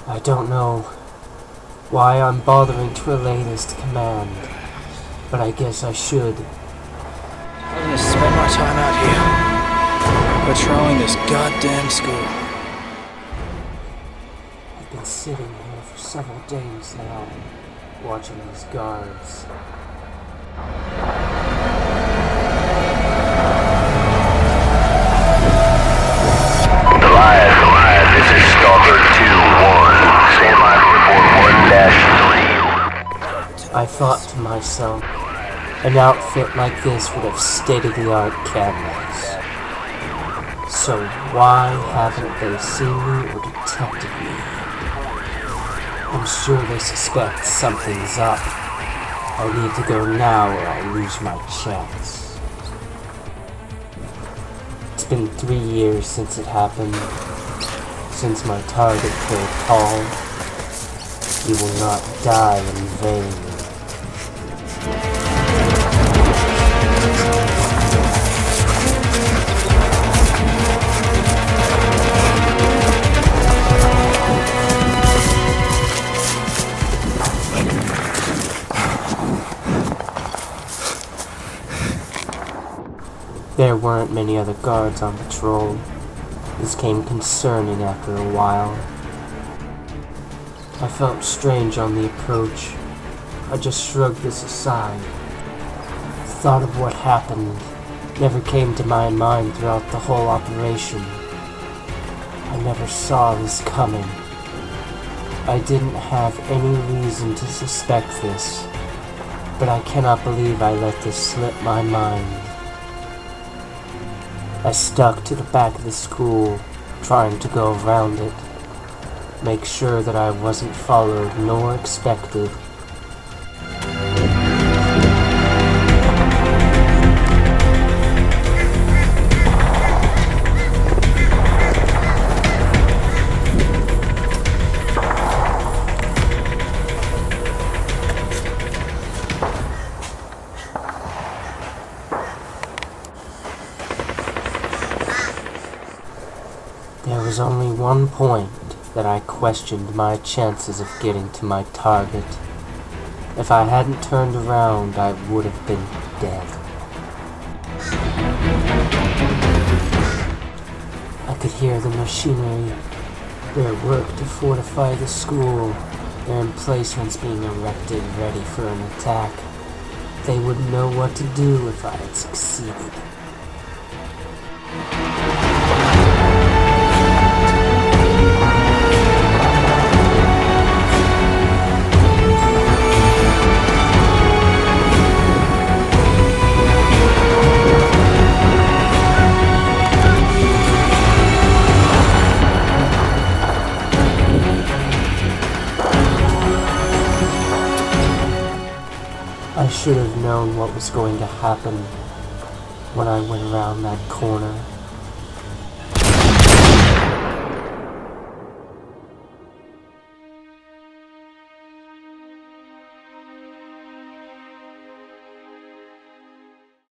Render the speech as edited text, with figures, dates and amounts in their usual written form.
I don't know why I'm bothering to relay this to command, but I guess I should. I'm gonna spend my time out here, patrolling this goddamn school. I've been sitting here for several days now, watching these guards. Goliath, this is Stalker 2-1. Stand by for report 1-3. I thought to myself, an outfit like this would have state-of-the-art cameras. So why haven't they seen me or detected me? I'm sure they suspect something's up. I need to go now or I'll lose my chance. It's been 3 years since it happened. Since my target killed Paul, you will not die in vain. There weren't many other guards on patrol. This became concerning after a while. I felt strange on the approach. I just shrugged this aside. The thought of what happened never came to my mind throughout the whole operation. I never saw this coming. I didn't have any reason to suspect this, but I cannot believe I let this slip my mind. I stuck to the back of the school, trying to go around it, make sure that I wasn't followed nor expected. There was only one point that I questioned my chances of getting to my target. If I hadn't turned around, I would have been dead. I could hear the machinery, their work to fortify the school, their emplacements being erected ready for an attack. They wouldn't know what to do if I had succeeded. I should have known what was going to happen when I went around that corner.